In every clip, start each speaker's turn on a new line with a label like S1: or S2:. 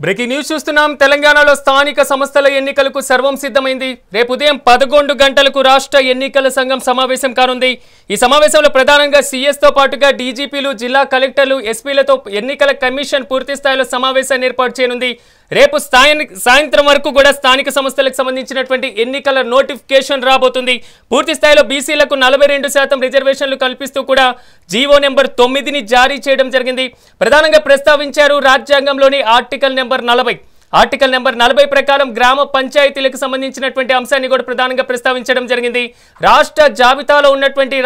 S1: Breaking news చూస్తున్నాం. తెలంగాణలో స్థానిక సంస్థల ఎన్నికలకు సర్వం సిద్ధమైంది. రేపు ఉదయం 11 గంటలకు రాష్ట్ర ఎన్నికల సంఘం సమావేశం కానుంది. ఈ సమావేశంలో ప్రధానంగా సీఎస్ తో పాటుగా డీజీపీలు, జిల్లా కలెక్టర్లు, ఎస్పీలతో ఎన్నికల కమిషన్ పూర్తి స్థాయిలో సమావేశాన్ని ఏర్పాటు చేయనుంది. రేపు సాయంత్రం వరకు కూడా స్థానిక సంస్థలకు సంబంధించినటువంటి ఎన్నికల నోటిఫికేషన్ రాబోతుంది. పూర్తి స్థాయిలో బీసీలకు 42% రిజర్వేషన్లు కల్పిస్తూ కూడా జీవో నెంబర్ 9ని జారీ చేయడం జరిగింది. ప్రధానంగా ప్రస్తావించారు రాజ్యాంగంలోని ఆర్టికల్ నెంబర్ 40. ఆర్టికల్ నెంబర్ 40 ప్రకారం గ్రామ పంచాయతీలకు సంబంధించినటువంటి అంశాన్ని కూడా ప్రధానంగా ప్రస్తావించడం జరిగింది. రాష్ట్ర జాబితాలో ఉన్నటువంటి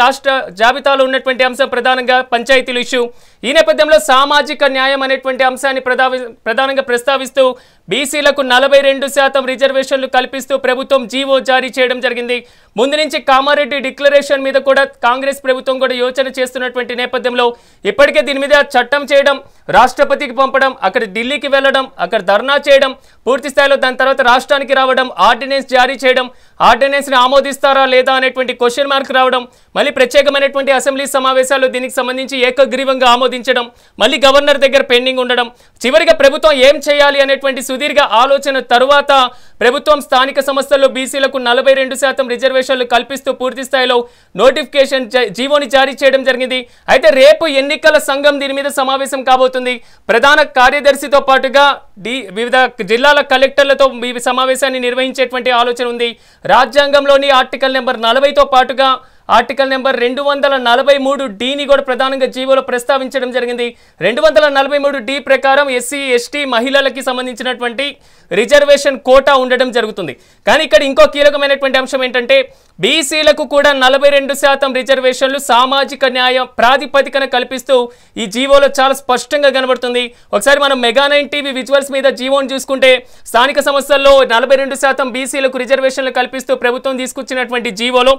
S1: అంశం ప్రధానంగా పంచాయతీల ఇష్యూ. ఈ నేపథ్యంలో సామాజిక న్యాయం అనేటువంటి అంశాన్ని ప్రధానంగా ప్రస్తావిస్తూ బీసీలకు 42% రిజర్వేషన్లు కల్పిస్తూ ప్రభుత్వం జీవో జారీ చేయడం జరిగింది. ముందు నుంచి కామారెడ్డి డిక్లరేషన్ మీద కూడా కాంగ్రెస్ ప్రభుత్వం కూడా యోచన చేస్తున్నటువంటి నేపథ్యంలో ఇప్పటికే దీని మీద చట్టం చేయడం, రాష్ట్రపతికి పంపడం, అక్కడ ఢిల్లీకి వెళ్ళడం, అక్కడ ధర్నా చేయడం, పూర్తి స్థాయిలో దాని తర్వాత రాష్ట్రానికి రావడం, ఆర్డినెన్స్ జారీ చేయడం, ఆర్డినెన్స్ని ఆమోదిస్తారా లేదా అనేటువంటి క్వశ్చన్ మార్క్ రావడం, మళ్ళీ ప్రత్యేకమైనటువంటి అసెంబ్లీ సమావేశాలు దీనికి సంబంధించి ఏకగ్రీవంగా ఆమోదించడం, మళ్ళీ గవర్నర్ దగ్గర పెండింగ్ ఉండడం, చివరిగా ప్రభుత్వం ఏం చేయాలి అనేటువంటి సుదీర్ఘ ఆలోచన తరువాత ప్రభుత్వం స్థానిక సంస్థల్లో బీసీలకు 42% రిజర్వేషన్లు కల్పిస్తూ పూర్తి స్థాయిలో నోటిఫికేషన్ జీవోని జారీ చేయడం జరిగింది. అయితే రేపు ఎన్నికల సంఘం దీని మీద సమావేశం కాబోతుంది. ప్రధాన కార్యదర్శితో పాటుగా వివిధ జిల్లాల కలెక్టర్లతో ఈ సమావేశాన్ని నిర్వహించేటువంటి ఆలోచన ఉంది. రాజ్యాంగంలోని ఆర్టికల్ నెంబర్ 40తో పాటుగా ఆర్టికల్ నెంబర్ 243(d)ని కూడా ప్రధానంగా జీవోలో ప్రస్తావించడం జరిగింది. 243(d) ప్రకారం ఎస్సీ, ఎస్టీ మహిళలకి సంబంధించినటువంటి రిజర్వేషన్ కోటా ఉండడం జరుగుతుంది. కానీ ఇక్కడ ఇంకో కీలకమైనటువంటి అంశం ఏంటంటే బీసీలకు కూడా 42% రిజర్వేషన్లు సామాజిక న్యాయం ప్రాతిపదికన కల్పిస్తూ ఈ జీవోలో చాలా స్పష్టంగా కనబడుతుంది. ఒకసారి మనం మెగా9 టీవీ విజువల్స్ మీద జీవోని చూసుకుంటే స్థానిక సంస్థల్లో 42% బీసీలకు రిజర్వేషన్లు కల్పిస్తూ ప్రభుత్వం తీసుకొచ్చినటువంటి జీవోలో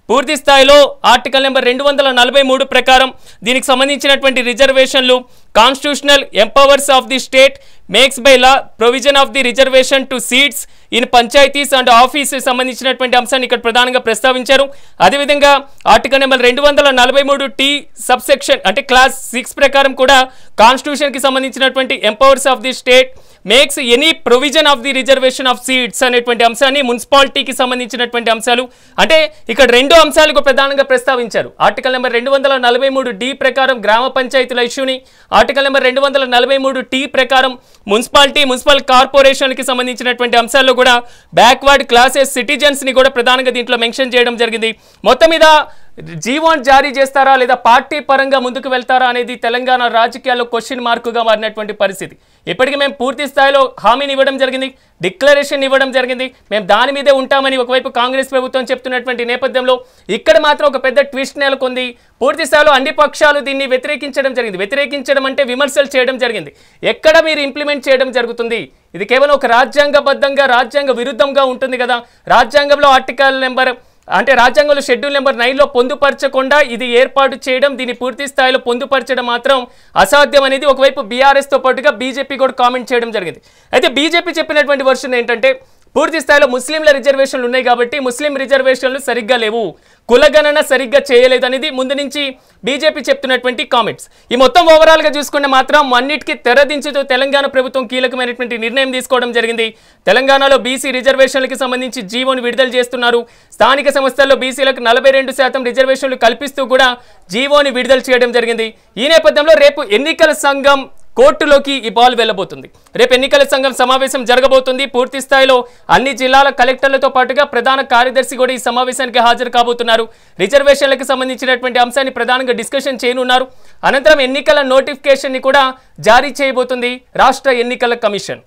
S1: పూర్తి స్థాయిలో ఆర్టికల్ నెంబర్ 243 ప్రకారం దీనికి సంబంధించినటువంటి రిజర్వేషన్లు constitutional empowers of the state makes by law provision of the reservation to seats in panchayats and office సంబంధించినటువంటి అంశాన్ని ఇక్కడ ప్రధానంగా ప్రస్తావించారు. అదేవిధంగా ఆర్టికల్ నెంబర్ 243(t) సబ్సెక్షన్ అంటే క్లాస్ 6 ప్రకారం కూడా కాన్స్టిట్యూషన్కి సంబంధించినటువంటి empowers of the state makes any provision of the reservation of seats అనేటువంటి అంశాన్ని మున్సిపాలిటీకి సంబంధించినటువంటి అంశాలు అంటే ఇక్కడ రెండు అంశాలకు ప్రధానంగా ప్రస్తావించారు. ఆర్టికల్ నెంబర్ 243(d) ప్రకారం గ్రామ పంచాయతీల ఇష్యూని, ఆర్టికల్ నెంబర్ 243(t) ప్రకారం మున్సిపల్ కార్పొరేషన్కి సంబంధించినటువంటి అంశాల్లో కూడా బ్యాక్వర్డ్ క్లాసెస్ సిటిజన్స్ని కూడా ప్రధానంగా దీంట్లో మెన్షన్ చేయడం జరిగింది. మొత్తం మీద జీవోన్ జారీ చేస్తారా లేదా పార్టీ పరంగా ముందుకు వెళ్తారా అనేది తెలంగాణ రాజకీయాల్లో క్వశ్చన్ మార్కుగా మారినటువంటి పరిస్థితి. ఇప్పటికీ మేము పూర్తి స్థాయిలో హామీని ఇవ్వడం జరిగింది, డిక్లరేషన్ ఇవ్వడం జరిగింది, మేము దాని మీదే ఉంటామని ఒకవైపు కాంగ్రెస్ ప్రభుత్వం చెప్తున్నటువంటి నేపథ్యంలో ఇక్కడ మాత్రం ఒక పెద్ద ట్విస్ట్ నెలకొంది. పూర్తి స్థాయిలో అన్ని పక్షాలు దీన్ని వ్యతిరేకించడం అంటే విమర్శలు చేయడం జరిగింది. ఎక్కడ మీరు ఇంప్లిమెంట్ చేయడం జరుగుతుంది? ఇది కేవలం ఒక రాజ్యాంగ విరుద్ధంగా ఉంటుంది కదా. రాజ్యాంగంలో ఆర్టికల్ నెంబర్ అంటే రాజ్యాంగంలో షెడ్యూల్ నెంబర్ 9లో పొందుపరచకుండా ఇది ఏర్పాటు చేయడం, దీన్ని పూర్తి స్థాయిలో పొందుపరచడం మాత్రం అసాధ్యం అనేది ఒకవైపు బీఆర్ఎస్తో పాటుగా బీజేపీ కూడా కామెంట్ చేయడం జరిగింది. అయితే బీజేపీ చెప్పినటువంటి వర్షన్ ఏంటంటే పూర్తి స్థాయిలో ముస్లింల రిజర్వేషన్లు ఉన్నాయి కాబట్టి ముస్లిం రిజర్వేషన్లు సరిగ్గా లేవు, కులగణన సరిగ్గా చేయలేదు అనేది ముందు నుంచి బీజేపీ చెప్తున్నటువంటి కామెంట్స్. ఈ మొత్తం ఓవరాల్గా చూసుకుంటే మాత్రం అన్నిటికీ తెరదించుతూ తెలంగాణ ప్రభుత్వం కీలకమైనటువంటి నిర్ణయం తీసుకోవడం జరిగింది. తెలంగాణలో బీసీ రిజర్వేషన్లకు సంబంధించి జీవోను విడుదల చేస్తున్నారు. స్థానిక సంస్థల్లో బీసీలకు 42% రిజర్వేషన్లు కల్పిస్తూ కూడా జీవోని విడుదల చేయడం జరిగింది. ఈ నేపథ్యంలో రేపు ఎన్నికల సంఘం కోర్టులోకి ఈ బాల్ వెళ్ళబోతుంది. రేపు ఎన్నికల సంఘం సమావేశం జరగబోతుంది. పూర్తి స్థాయిలో అన్ని జిల్లాల కలెక్టర్లతో పాటుగా ప్రధాన కార్యదర్శి కూడా ఈ సమావేశానికి హాజరు కాబోతున్నారు. రిజర్వేషన్లకు సంబంధించినటువంటి అంశాన్ని ప్రధానంగా డిస్కషన్ చేయనున్నారు. అనంతరం ఎన్నికల నోటిఫికేషన్ని కూడా జారీ చేయబోతుంది రాష్ట్ర ఎన్నికల కమిషన్.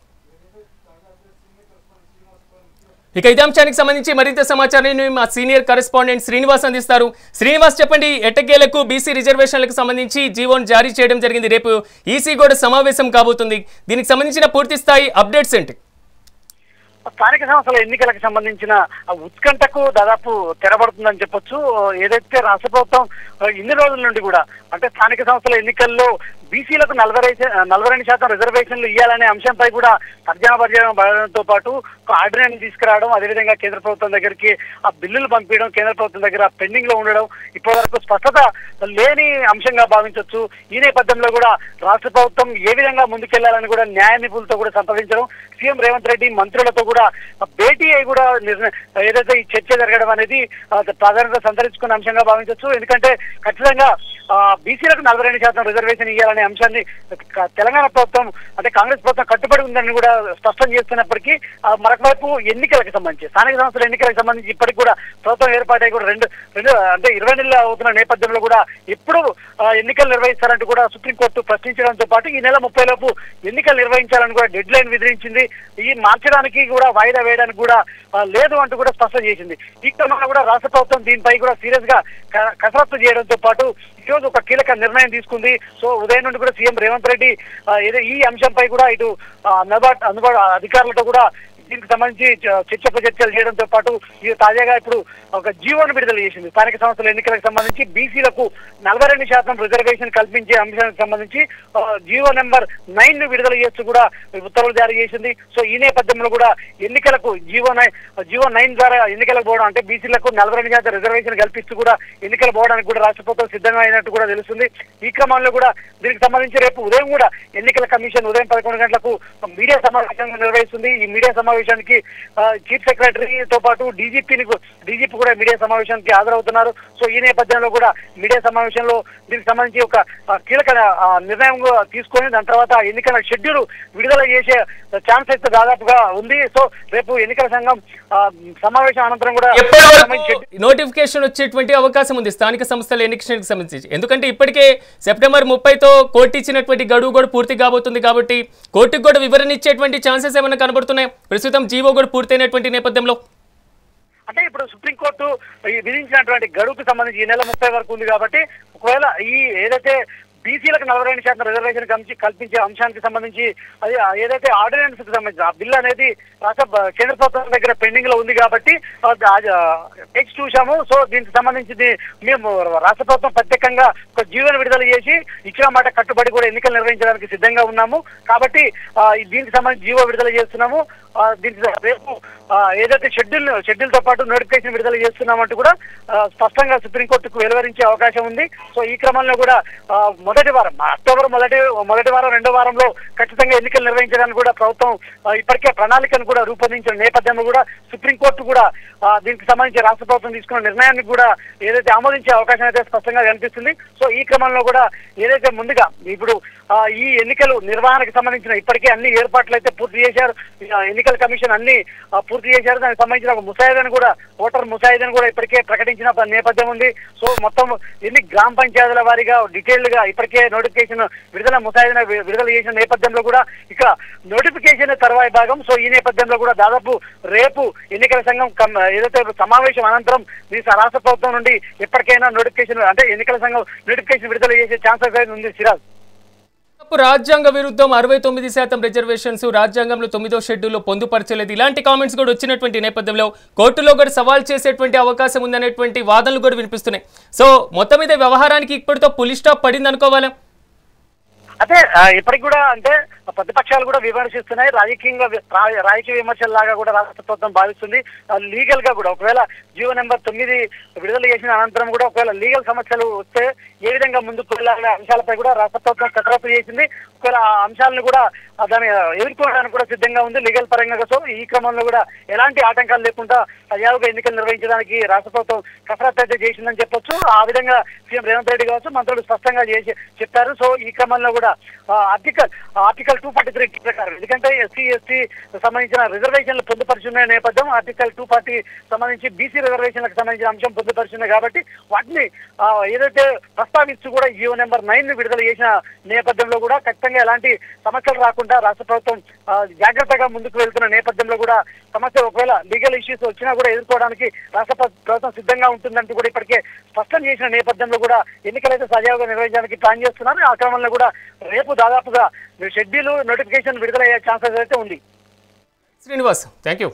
S1: ఇక ఇదే అంశానికి సంబంధించి మరింత సమాచారాన్ని మా సీనియర్ కరెస్పాండెంట్ శ్రీనివాస్ అందిస్తారు. శ్రీనివాస్, చెప్పండి, ఎట్టకేలకు బీసీ రిజర్వేషన్లకు సంబంధించి జీవోను జారీ చేయడం జరిగింది. రేపు ఈసీ కూడా సమావేశం కాబోతుంది. దీనికి సంబంధించిన పూర్తి స్థాయి అప్డేట్స్ ఏంటి?
S2: స్థానిక సంస్థల ఎన్నికలకు సంబంధించిన ఉత్కంఠకు దాదాపు తెరబడుతుందని చెప్పొచ్చు. ఏదైతే రాష్ట్ర ప్రభుత్వం ఇన్ని రోజుల నుండి కూడా అంటే స్థానిక సంస్థల ఎన్నికల్లో బీసీలకు 42% రిజర్వేషన్లు ఇవ్వాలనే అంశంపై కూడా తర్జనభర్జనతో పాటు ఒక ఆర్డినెన్స్ తీసుకురావడం, అదేవిధంగా కేంద్ర ప్రభుత్వం దగ్గరికి ఆ బిల్లులు పంపించడం, కేంద్ర ప్రభుత్వం దగ్గర పెండింగ్ లో ఉండడం ఇప్పటి వరకు స్పష్టత లేని అంశంగా భావించవచ్చు. ఈ నేపథ్యంలో కూడా రాష్ట్ర ప్రభుత్వం ఏ విధంగా ముందుకెళ్లాలని కూడా న్యాయ నిపుణులతో కూడా సంప్రదించడం, సీఎం రేవంత్ రెడ్డి మంత్రులతో కూడా భేటీ అయి కూడా ఏదైతే ఈ చర్చ జరగడం అనేది ప్రాధాన్యత సంతరించుకున్న అంశంగా భావించవచ్చు. ఎందుకంటే ఖచ్చితంగా బీసీలకు 42% రిజర్వేషన్ ఇవ్వాలనే అంశాన్ని తెలంగాణ ప్రభుత్వం అంటే కాంగ్రెస్ ప్రభుత్వం కట్టుబడి ఉందని కూడా స్పష్టం చేస్తున్నప్పటికీ మరొక వైపు ఎన్నికలకు సంబంధించి స్థానిక సంస్థల ఎన్నికలకు సంబంధించి ఇప్పటికి కూడా ప్రభుత్వం ఏర్పాటై కూడా రెండు అంటే 20 నెలలు అవుతున్న నేపథ్యంలో కూడా ఎప్పుడు ఎన్నికలు నిర్వహిస్తారంటూ కూడా సుప్రీంకోర్టు ప్రశ్నించడంతో పాటు ఈ నెల 30 లోపు ఎన్నికలు నిర్వహించాలని కూడా డెడ్ లైన్ విధించింది. ఈ మార్చడానికి కూడా వాయిదా వేయడానికి కూడా లేదు అంటూ కూడా స్పష్టం చేసింది. ఈ క్రమంలో కూడా రాష్ట్ర ప్రభుత్వం దీనిపై కూడా సీరియస్ గా కసరత్తు చేయడంతో పాటు ఈ రోజు ఒక కీలక నిర్ణయం తీసుకుంది. సో ఉదయం నుండి కూడా సీఎం రేవంత్ రెడ్డి ఈ అంశంపై కూడా ఇటు అందుబాటు అధికారులతో కూడా దీనికి సంబంధించి చర్చలు చేయడంతో పాటు ఇది తాజాగా ఇప్పుడు ఒక జీవోను విడుదల చేసింది. స్థానిక సంస్థల ఎన్నికలకు సంబంధించి బీసీలకు 42% రిజర్వేషన్ కల్పించే అంశానికి సంబంధించి జీవో నెంబర్ 9 ను విడుదల చేస్తూ కూడా ఉత్తర్వులు జారీ చేసింది. సో ఈ నేపథ్యంలో కూడా ఎన్నికలకు జీవో 9 ద్వారా ఎన్నికలకు పోవడం అంటే బీసీలకు 42% రిజర్వేషన్ కల్పిస్తూ కూడా ఎన్నికలు పోవడానికి కూడా రాష్ట్ర ప్రభుత్వం సిద్ధంగా అయినట్టు కూడా తెలుస్తుంది. ఈ క్రమంలో కూడా దీనికి సంబంధించి రేపు ఉదయం కూడా ఎన్నికల కమిషన్ ఉదయం 11 గంటలకు మీడియా సమావేశం నిర్వహిస్తుంది. ఈ మీడియా సమావేశానికి చీఫ్ సెక్రటరీతో పాటు డీజీపీ కూడా మీడియా సమావేశానికి హాజరవుతున్నారు. సో ఈ నేపథ్యంలో కూడా మీడియా సమావేశంలో దీనికి సంబంధించి ఒక కీలక నిర్ణయం తీసుకొని దాని తర్వాత ఎన్నికల షెడ్యూల్ విడుదల చేసే ఛాన్స్ అయితే దాదాపుగా ఉంది. సో రేపు ఎన్నికల సంఘం సమావేశం అనంతరం కూడా
S1: నోటిఫికేషన్ వచ్చేటువంటి అవకాశం ఉంది స్థానిక సంస్థల ఎన్నికలకు సంబంధించి. ఎందుకంటే ఇప్పటికే సెప్టెంబర్ 30తో కోర్టు ఇచ్చినటువంటి గడువు కూడా పూర్తి కాబోతుంది కాబట్టి కోర్టుకు కూడా వివరణ ఇచ్చేటువంటి ఛాన్సెస్ ఏమైనా కనబడుతున్నాయి ప్రస్తుతం జీవో కూడా పూర్తయినటువంటి నేపథ్యంలో?
S2: అంటే ఇప్పుడు సుప్రీంకోర్టు విధించినటువంటి గడువుకు సంబంధించి ఈ నెల 30 వరకు ఉంది కాబట్టి ఒకవేళ ఈ ఏదైతే బీసీలకు 42% రిజర్వేషన్ కల్పించే అంశానికి సంబంధించి అది ఏదైతే ఆర్డినెన్స్ కి సంబంధించి ఆ బిల్ అనేది కేంద్ర ప్రభుత్వం దగ్గర పెండింగ్ లో ఉంది కాబట్టి టెక్స్ట్ చూసాము. సో దీనికి సంబంధించి మేము రాష్ట్ర ప్రభుత్వం ప్రత్యేకంగా ఒక జీవోను విడుదల చేసి ఇచ్చిన మాట కట్టుబడి కూడా ఎన్నికలు నిర్వహించడానికి సిద్ధంగా ఉన్నాము కాబట్టి దీనికి సంబంధించి జీవో విడుదల చేస్తున్నాము. దీనికి రేపు ఏదైతే షెడ్యూల్ తో పాటు నోటిఫికేషన్ విడుదల చేస్తున్నామంటూ కూడా స్పష్టంగా సుప్రీంకోర్టుకు వెలువరించే అవకాశం ఉంది. సో ఈ క్రమంలో కూడా మొదటి వారం అక్టోబర్ మొదటి వారం రెండో వారంలో ఖచ్చితంగా ఎన్నికలు నిర్వహించడానికి కూడా ప్రభుత్వం ఇప్పటికే ప్రణాళికను కూడా రూపొందించిన నేపథ్యంలో కూడా సుప్రీంకోర్టు కూడా దీనికి సంబంధించి రాష్ట్ర ప్రభుత్వం తీసుకున్న నిర్ణయాన్ని కూడా ఏదైతే ఆమోదించే అవకాశం అయితే స్పష్టంగా కనిపిస్తుంది. సో ఈ క్రమంలో కూడా ఏదైతే ముందుగా ఇప్పుడు ఈ ఎన్నికలు నిర్వహణకు సంబంధించిన ఇప్పటికే అన్ని ఏర్పాట్లు అయితే పూర్తి చేశారు. ఎన్నికల కమిషన్ అన్ని పూర్తి చేశారు. దానికి సంబంధించిన ఒక ముసాయిదాను కూడా ఓటర్ ముసాయిదాను కూడా ఇప్పటికే ప్రకటించిన నేపథ్యం ఉంది. సో మొత్తం ఎన్ని గ్రామ పంచాయతీల వారీగా డీటెయిల్డ్ గా ఇప్పటికే నోటిఫికేషన్ ముసాయిదాను విడుదల చేసిన నేపథ్యంలో కూడా ఇక నోటిఫికేషన్ తర్వాయి భాగం. సో ఈ నేపథ్యంలో కూడా దాదాపు రేపు ఎన్నికల సంఘం ఏదైతే సమావేశం అనంతరం రాష్ట్ర ప్రభుత్వం నుండి ఎప్పటికైనా నోటిఫికేషన్ అంటే ఎన్నికల సంఘం నోటిఫికేషన్ విడుదల చేసే ఛాన్సెస్ అయితే ఉంది. సిరాజ్,
S1: రాజ్యాంగ విరుద్ధం 69% రిజర్వేషన్స్ రాజ్యాంగంలో 9వ షెడ్యూల్లో పొందుపరచలేదు. ఇలాంటి కామెంట్స్ కూడా వచ్చినటువంటి నేపథ్యంలో కోర్టులో కూడా సవాల్ చేసేటువంటి అవకాశం ఉందనేటువంటి వాదనలు కూడా వినిపిస్తున్నాయి. సో మొత్తం మీద వ్యవహారానికి ఇప్పటితో పులి స్టాప్ పడింది అనుకోవాలా?
S2: అదే ఇప్పటికి కూడా అంటే ప్రతిపక్షాలు కూడా విమర్శిస్తున్నాయి. రాజకీయ విమర్శల లాగా కూడా రాష్ట్ర ప్రభుత్వం భావిస్తుంది. లీగల్ గా కూడా ఒకవేళ జీవో నెంబర్ 9 విడుదల చేసిన అనంతరం కూడా ఒకవేళ లీగల్ సమస్యలు వస్తే ఏ విధంగా ముందుకు వెళ్ళాలనే అంశాలపై కూడా రాష్ట్ర ప్రభుత్వం కసరత్తు చేసింది. ఒకవేళ ఆ అంశాలను కూడా దాన్ని ఎదుర్కోవడానికి కూడా సిద్ధంగా ఉంది లీగల్ పరంగా. సో ఈ క్రమంలో కూడా ఎలాంటి ఆటంకాలు లేకుండా సజావుగా ఎన్నికలు నిర్వహించడానికి రాష్ట్ర ప్రభుత్వం కసరత్తు అయితే చేసిందని చెప్పొచ్చు. ఆ విధంగా సీఎం రేవంత్ రెడ్డి కావచ్చు మంత్రులు స్పష్టంగా చెప్పారు. సో ఈ క్రమంలో కూడా ఆర్టికల్ 243 ప్రకారం ఎందుకంటే ఎస్సీ సంబంధించిన రిజర్వేషన్లు పొందుపరుచున్న నేపథ్యం ఆర్టికల్ 240 సంబంధించి బీసీ రిజర్వేషన్లకు సంబంధించిన అంశం పొందుపరుచున్నాయి కాబట్టి వాటిని ఏదైతే ప్రస్తావిస్తూ కూడా జీవో నెంబర్ 9 విడుదల చేసిన నేపథ్యంలో కూడా ఖచ్చితంగా ఎలాంటి సమస్యలు రాకుండా రాష్ట్ర ప్రభుత్వం జాగ్రత్తగా ముందుకు వెళ్తున్న నేపథ్యంలో కూడా సమస్యలు ఒకవేళ లీగల్ ఇష్యూస్ వచ్చినా కూడా ఎదుర్కోవడానికి రాష్ట్ర ప్రభుత్వం సిద్ధంగా ఉంటుందంటూ కూడా ఇప్పటికే స్పష్టం చేసిన నేపథ్యంలో కూడా ఎన్నికలైతే సజావుగా నిర్వహించడానికి ప్లాన్ చేస్తున్నారు. ఆ క్రమంలో కూడా రేపు దాదాపుగా షెడ్యూల్ నోటిఫికేషన్ విడుదలయ్యే ఛాన్సెస్ అయితే ఉంది.
S1: Srinivas, thank you.